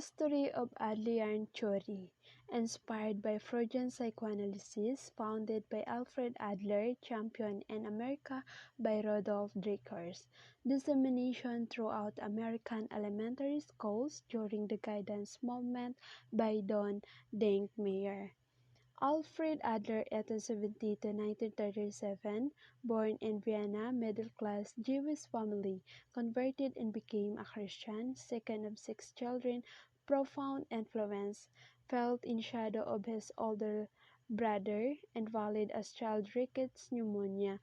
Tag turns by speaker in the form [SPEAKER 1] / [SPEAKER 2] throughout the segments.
[SPEAKER 1] History of Adler theory, inspired by Freudian psychoanalysis, founded by Alfred Adler, championed in America by Rudolf Dreikurs. Dissemination throughout American elementary schools during the guidance movement by Don Dinkmeyer. Alfred Adler, 1870 to 1937, born in Vienna, middle-class Jewish family, converted and became a Christian, second of six children, profound influence, felt in shadow of his older brother, invalid as child rickets pneumonia,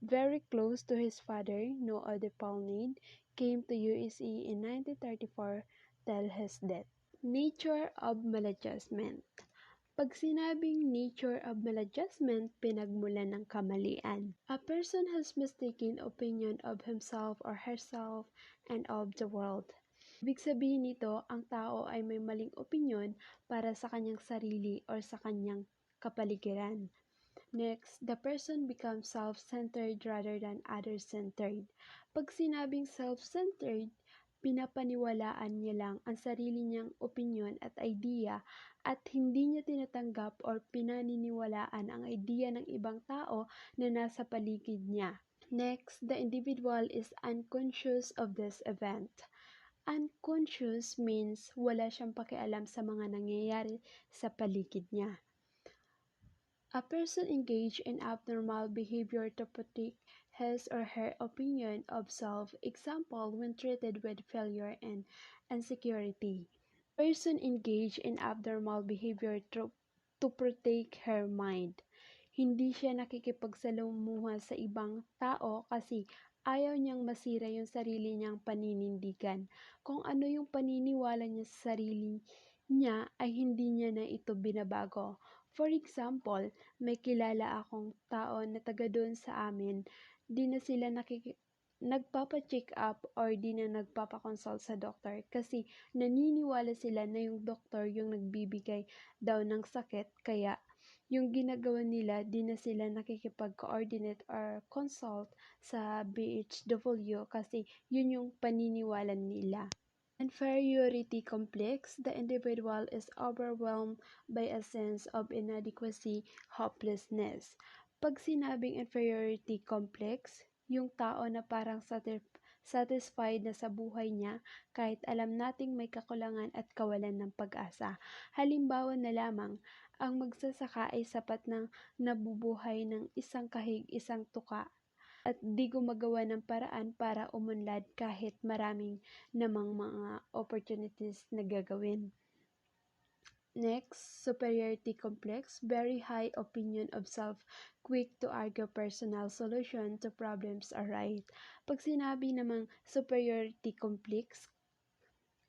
[SPEAKER 1] very close to his father, Noah de Paulnade, came to USA in 1934 till his death. Nature of maladjustment. Pag sinabing nature of maladjustment, pinagmulan ng kamalian. A person has mistaken opinion of himself or herself and of the world. Ibig sabihin nito, ang tao ay may maling opinion para sa kanyang sarili or sa kanyang kapaligiran. Next, the person becomes self-centered rather than other-centered. Pag sinabing self-centered, pinapaniwalaan niya lang ang sarili niyang opinyon at idea at hindi niya tinatanggap or pinaniniwalaan ang idea ng ibang tao na nasa paligid niya. Next, the individual is unconscious of this event. Unconscious means wala siyang pakialam sa mga nangyayari sa paligid niya. A person engaged in abnormal behavior to protect his or her opinion of self, example, when treated with failure and insecurity. Person engaged in abnormal behavior to protect her mind. Hindi siya nakikipagsalamuha sa ibang tao kasi ayaw niyang masira yung sarili niyang paninindigan. Kung ano yung paniniwala niya sa sarili niya ay hindi niya na ito binabago. For example, may kilala akong tao na taga doon sa amin, di na sila nagpapa-check up or di na nagpapa-consult sa doktor kasi naniniwala sila na yung doktor yung nagbibigay daw ng sakit kaya yung ginagawa nila di na sila nakikipag-coordinate or consult sa BHW kasi yun yung paniniwala nila. Inferiority complex, the individual is overwhelmed by a sense of inadequacy, hopelessness. Pag sinabing inferiority complex, yung tao na parang satisfied na sa buhay niya kahit alam nating may kakulangan at kawalan ng pag-asa. Halimbawa na lamang, ang magsasaka ay sapat ng nabubuhay ng isang kahig, isang tuka at di gumagawa ng paraan para umunlad kahit maraming namang mga opportunities na gagawin. Next, superiority complex, very high opinion of self, quick to argue personal solution to problems are right. Pag sinabi namang superiority complex,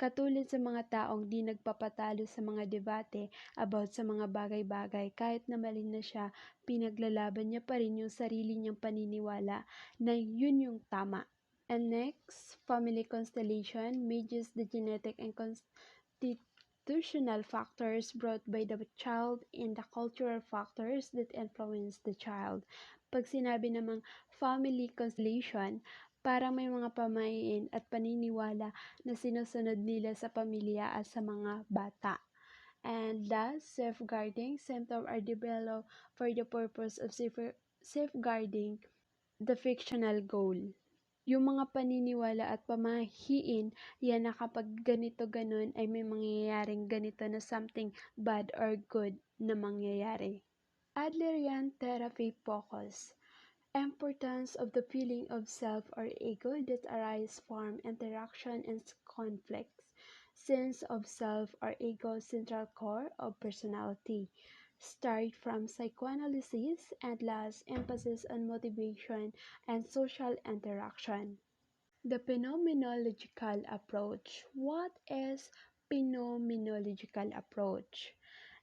[SPEAKER 1] katulad sa mga taong di nagpapatalo sa mga debate about sa mga bagay-bagay kahit na mali na siya, pinaglalaban niya pa rin yung sarili niyang paniniwala na yun yung tama. And next, family constellation measures the genetic and constitutional factors brought by the child and the cultural factors that influence the child. Pag sinabi namang family constellation, parang may mga pamahiin at paniniwala na sinusunod nila sa pamilya at sa mga bata. And last, safeguarding symptoms are developed for the purpose of safeguarding the fictional goal. Yung mga paniniwala at pamahiin, yan na kapag ganito ganon ay may mangyayaring ganito na something bad or good na mangyayari. Adlerian therapy focus. Importance of the feeling of self or ego that arise from interaction and conflicts. Sense of self or ego central core of personality. Start from psychoanalysis and last emphasis on motivation and social interaction. The phenomenological approach. What is phenomenological approach?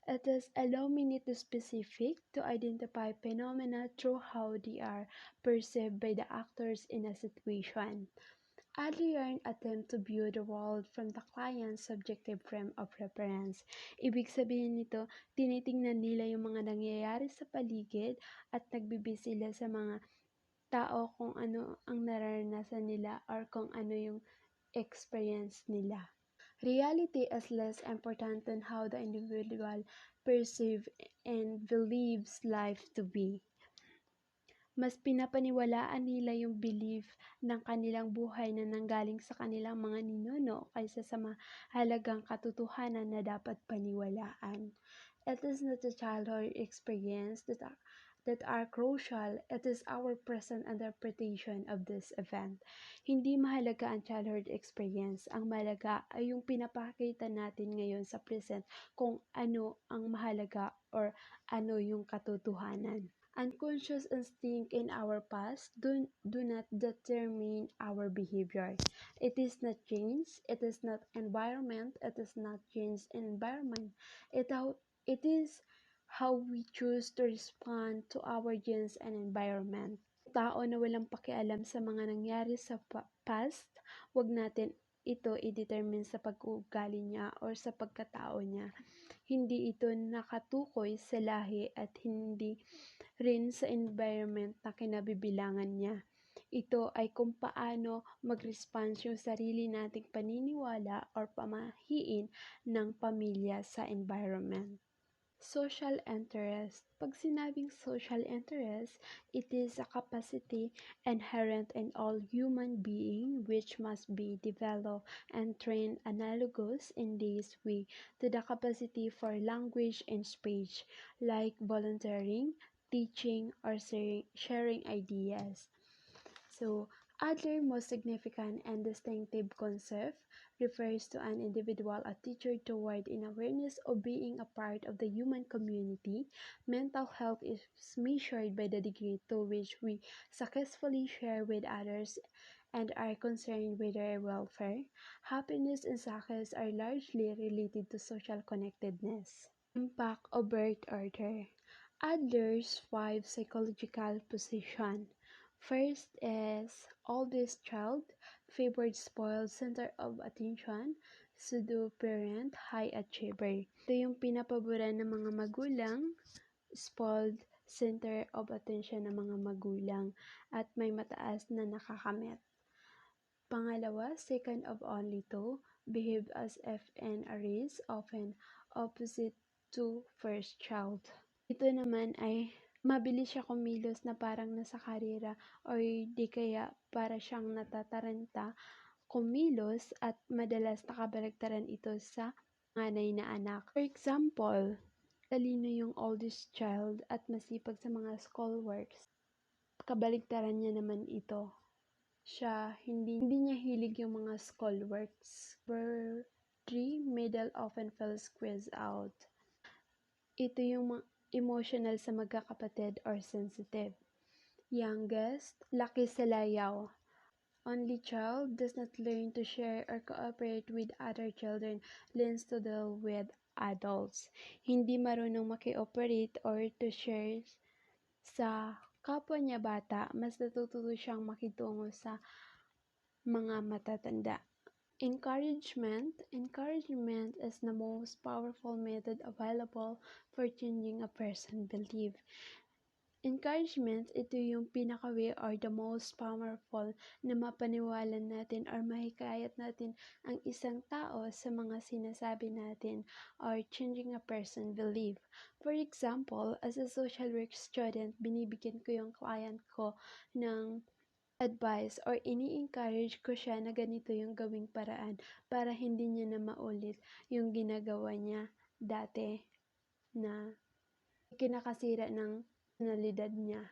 [SPEAKER 1] It is allow me to specific to identify phenomena through how they are perceived by the actors in a situation. Adlerian attempt to view the world from the client's subjective frame of reference. Ibig sabihin nito, tinitingnan nila yung mga nangyayari sa paligid at nagbibase sila sa mga tao kung ano ang nararanasan nila or kung ano yung experience nila. Reality is less important than how the individual perceives and believes life to be. Mas pinapaniwalaan nila yung belief ng kanilang buhay na nanggaling sa kanilang mga ninuno kaysa sa mahalagang katotohanan na dapat paniwalaan. It is not the childhood experience that are crucial, it is our present interpretation of this event. Hindi mahalaga ang childhood experience, ang mahalaga ay yung pinapakita natin ngayon sa present kung ano ang mahalaga or ano yung katotohanan. Unconscious instinct in our past do not determine our behavior. It is not change, it is not environment, it is not change in environment. It is how we choose to respond to our genes and environment. Tao na walang pakialam sa mga nangyari sa past, wag natin ito i-determine sa pag-uugali niya or sa pagkatao niya. Hindi ito nakatukoy sa lahi at hindi rin sa environment na kinabibilangan niya. Ito ay kung paano mag-response yung sarili nating paniniwala or pamahiin ng pamilya sa environment. Social interest. Pag sinabing social interest, it is a capacity inherent in all human being which must be developed and trained analogous in this way to the capacity for language and speech, like volunteering, teaching, or sharing ideas. So, Adler's most significant and distinctive concept refers to an individual attitude toward an awareness of being a part of the human community. Mental health is measured by the degree to which we successfully share with others and are concerned with their welfare. Happiness and success are largely related to social connectedness. Impact of birth order. Adler's 5 psychological position. First is oldest child, favored spoiled center of attention, pseudo parent, high achiever. Ito yung pinapaboran ng mga magulang, spoiled center of attention ng mga magulang, at may mataas na nakakamit. Pangalawa, second of only two, behave as if in a race, often opposite to first child. Ito naman ay mabilis siya kumilos na parang nasa karera or di kaya para siyang natataranta kumilos at madalas nakabaligtaran ito sa panganay na anak. For example, talino yung oldest child at masipag sa mga schoolworks. Kabaligtaran niya naman ito. Siya, hindi niya hilig yung mga schoolworks. Number 3, middle often feels squeezed out. Ito yung emotional sa magkakapatid or sensitive. Youngest, laki sa layaw. Only child does not learn to share or cooperate with other children, learns to deal with adults. Hindi marunong makioperate or to share sa kapwa niya bata, mas natututo siyang makitungo sa mga matatanda. Encouragement. Encouragement is the most powerful method available for changing a person's belief. Encouragement, ito yung pinaka-way or the most powerful na mapaniwalan natin or mahikayat natin ang isang tao sa mga sinasabi natin or changing a person's belief. For example, as a social work student, binibigyan ko yung client ko ng advice or ini-encourage ko siya na ganito yung gawing paraan para hindi niya na maulit yung ginagawa niya dati na kinakasira ng personalidad niya.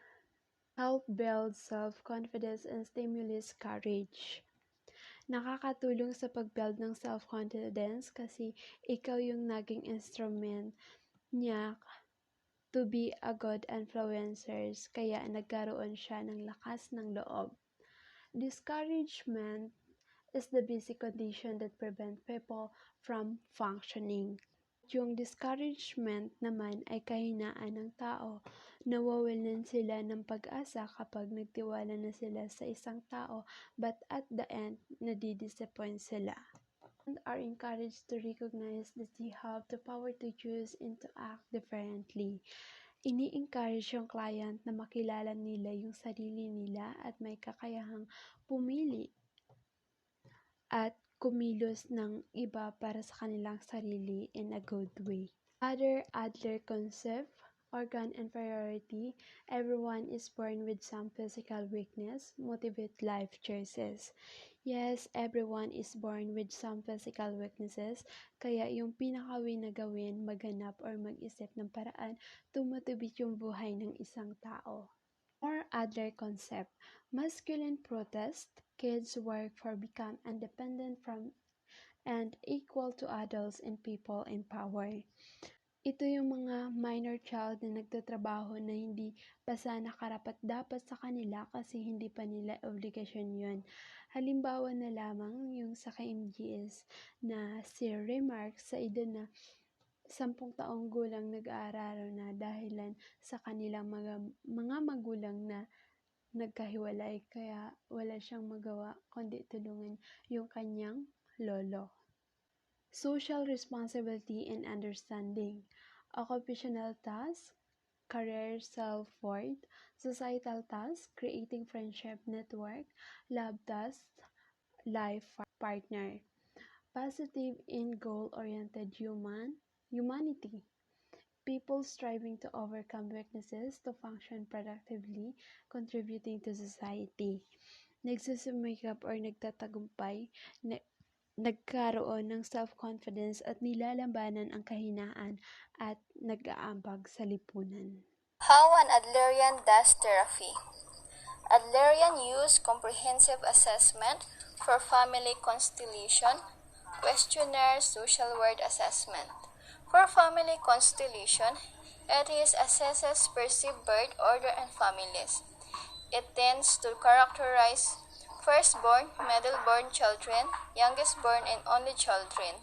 [SPEAKER 1] Help build self-confidence and stimulate courage. Nakakatulong sa pag-build ng self-confidence kasi ikaw yung naging instrument niya to be a good influencers kaya nagkaroon siya ng lakas ng loob. Discouragement is the basic condition that prevent people from functioning. Yung discouragement naman ay kahinaan ng tao. Nawawalan sila ng pag-asa kapag nagtiwala na sila sa isang tao but at the end, nadidisappoint sila. And are encouraged to recognize that they have the power to choose and to act differently. Ini-encourage yung client na makilala nila yung sarili nila at may kakayahang pumili at kumilos ng iba para sa kanilang sarili in a good way. Other Adler concept, organ inferiority, everyone is born with some physical weakness, motivate life choices. Yes, everyone is born with some physical weaknesses, kaya yung pinakawin na gawin, maghanap or mag-isip ng paraan to motivate yung buhay ng isang tao. More Adler concept, masculine protest, kids work for become independent from and equal to adults and people in power. Ito yung mga minor child na nagtatrabaho na hindi pa sana karapat-dapat sa kanila kasi hindi pa nila obligasyon yun. Halimbawa na lamang yung sa KMGS na si Remark sa edad na 10 taong gulang nag-aaral na dahilan sa kanilang mga magulang na nagkahiwalay kaya wala siyang magawa kundi tulungan yung kanyang lolo. Social responsibility and understanding, occupational task, career self-worth, societal task, creating friendship network, love task, life partner, positive in goal-oriented humanity, people striving to overcome weaknesses to function productively, contributing to society, nagsusumikap or nagtatagumpay, nagkaroon ng self-confidence at nilalabanan ang kahinaan at nag-aambag sa lipunan.
[SPEAKER 2] How an Adlerian does therapy. Adlerian use comprehensive assessment for family constellation, questionnaire, social world assessment. For family constellation, it assesses perceived birth order and families. It tends to characterize firstborn, middleborn children, youngest-born, and only children.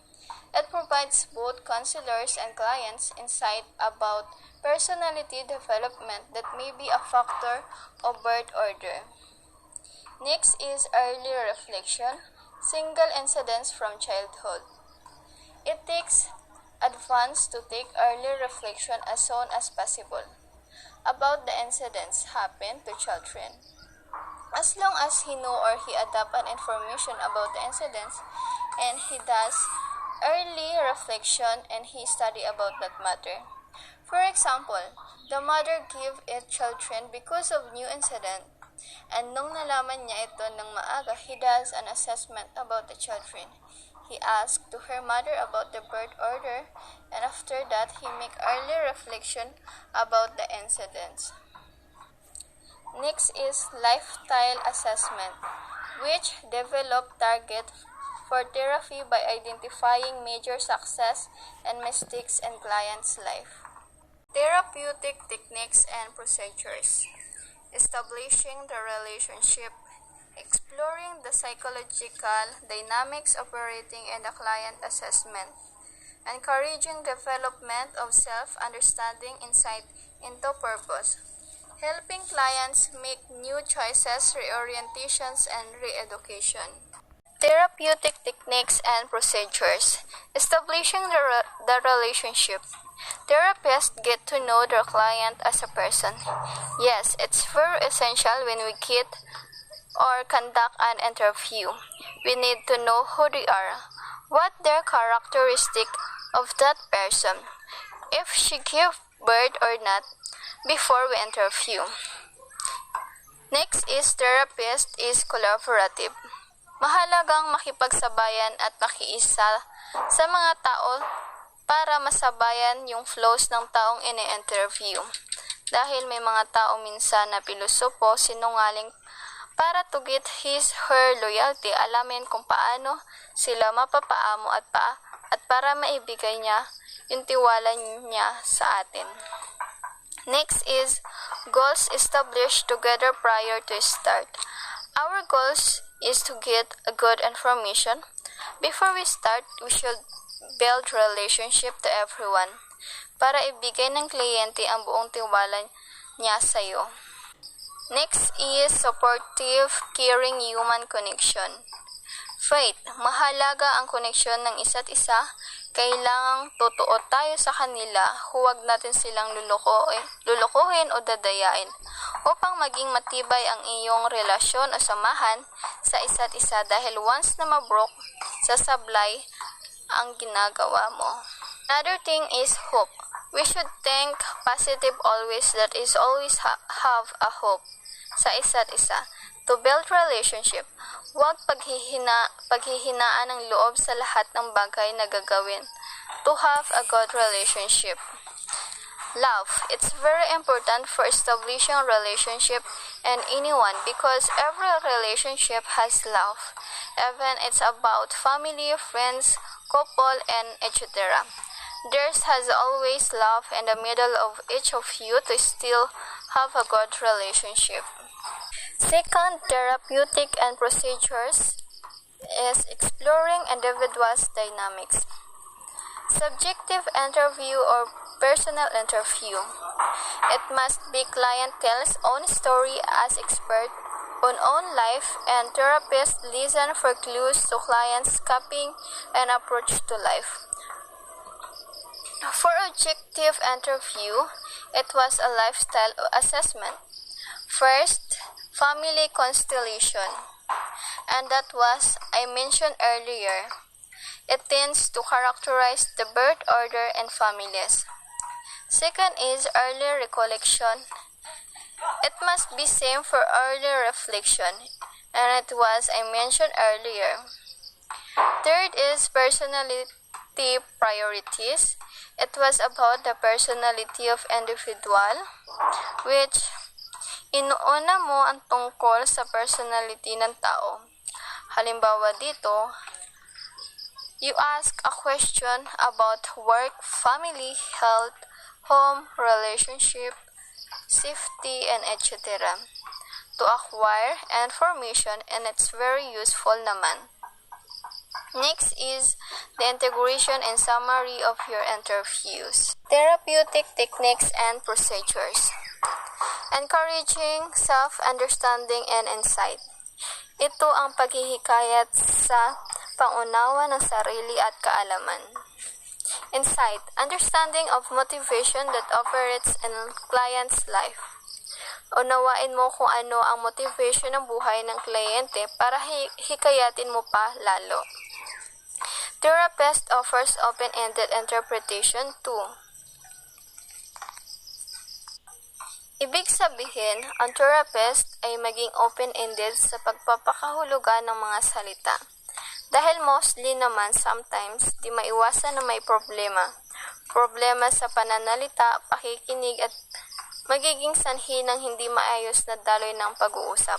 [SPEAKER 2] It provides both counselors and clients insight about personality development that may be a factor of birth order. Next is early reflection, single incidents from childhood. It takes advance to take early reflection as soon as possible about the incidents happened to children. As long as he know or he adapt an information about the incidents and he does early reflection and he study about that matter. For example, the mother give it children because of new incident and nung nalaman niya ito ng maaga, he does an assessment about the children. He asked to her mother about the birth order and after that he make early reflection about the incidents. Next is lifestyle assessment, which develop target for therapy by identifying major success and mistakes in client's life. Therapeutic techniques and procedures. Establishing the relationship, exploring the psychological dynamics operating in the client assessment, encouraging development of self-understanding, insight into purpose, helping clients make new choices, reorientations, and re-education. Therapeutic techniques and procedures. Establishing the relationship. Therapists get to know their client as a person. Yes, it's very essential when we get or conduct an interview. We need to know who they are, what their characteristic of that person, if she gave birth or not, before we interview. Next is therapist is collaborative. Mahalagang makipagsabayan at makiisa sa mga tao para masabayan yung flows ng taong ini-interview. Dahil may mga tao minsan na pilosopo, sinungaling, para to get his her loyalty, alamin kung paano sila mapapaamo at para maibigay niya yung tiwala niya sa atin. Next is goals established together prior to start. Our goals is to get a good information. Before we start, we should build relationship to everyone para ibigay ng kliyente ang buong tiwala niya sa iyo. Next is supportive, caring human connection. Faith, mahalaga ang koneksyon ng isa't isa. kailangang totoo tayo sa kanila, huwag natin silang lulukuhin o dadayain upang maging matibay ang iyong relasyon o samahan sa isa't isa dahil once na mabrok, sasablay ang ginagawa mo. Another thing is hope. We should think positive always, that is always have a hope sa isa't isa. To build relationship, huwag paghihinaan ng loob sa lahat ng bagay na gagawin. To have a good relationship. Love. It's very important for establishing a relationship and anyone because every relationship has love. Even it's about family, friends, couple, and etc. There has always love in the middle of each of you to still have a good relationship. Second, therapeutic and procedures is exploring individuals' dynamics. Subjective interview or personal interview. It must be client tells own story as expert on own life and therapist listen for clues to clients' coping and approach to life. For objective interview, it was a lifestyle assessment. First, family constellation, and that was I mentioned earlier. It tends to characterize the birth order and families. Second is early recollection. It must be same for early reflection, and it was I mentioned earlier. Third is personality priorities. It was about the personality of individual, which inuuna mo ang tungkol sa personality ng tao. Halimbawa dito, you ask a question about work, family, health, home, relationship, safety, and etc. To acquire information, and it's very useful naman. Next is the integration and summary of your interviews. Therapeutic techniques and procedures. Encouraging self-understanding and insight. Ito ang paghihikayat sa pangunawa ng sarili at kaalaman. Insight, understanding of motivation that operates in client's life. Unawain mo kung ano ang motivation ng buhay ng kliyente para hikayatin mo pa lalo. Therapist offers open-ended interpretation too. Ibig sabihin, ang therapist ay maging open-ended sa pagpapakahulugan ng mga salita. Dahil mostly naman sometimes di maiwasan na may problema. Problema sa pananalita, pakikinig at magiging sanhi ng hindi maayos na daloy ng pag-uusap.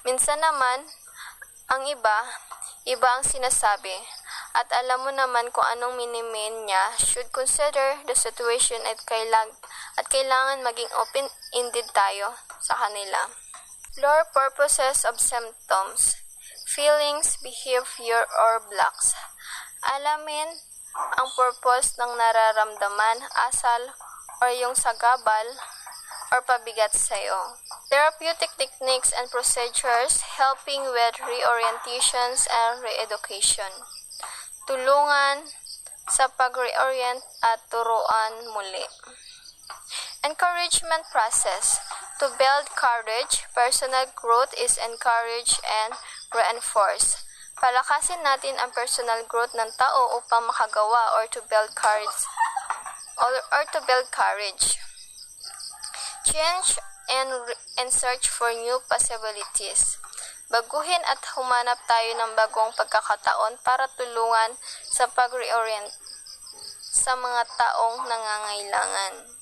[SPEAKER 2] Minsan naman, ang iba ang sinasabi. At alam mo naman kung anong minimean niya, should consider the situation at kailangan maging open-ended tayo sa kanila. Explore purposes of symptoms, feelings, behavior, or blocks. Alamin ang purpose ng nararamdaman, asal, or yung sagabal, or pabigat sa'yo. Therapeutic techniques and procedures helping with reorientations and re-education. Tulungan sa pag-reorient at turuan muli. Encouragement process. To build courage, personal growth is encouraged and reinforced. Palakasin natin ang personal growth ng tao upang makagawa or to build courage. Change and search for new possibilities. Baguhin at humanap tayo ng bagong pagkakataon para tulungan sa pag-reorient sa mga taong nangangailangan.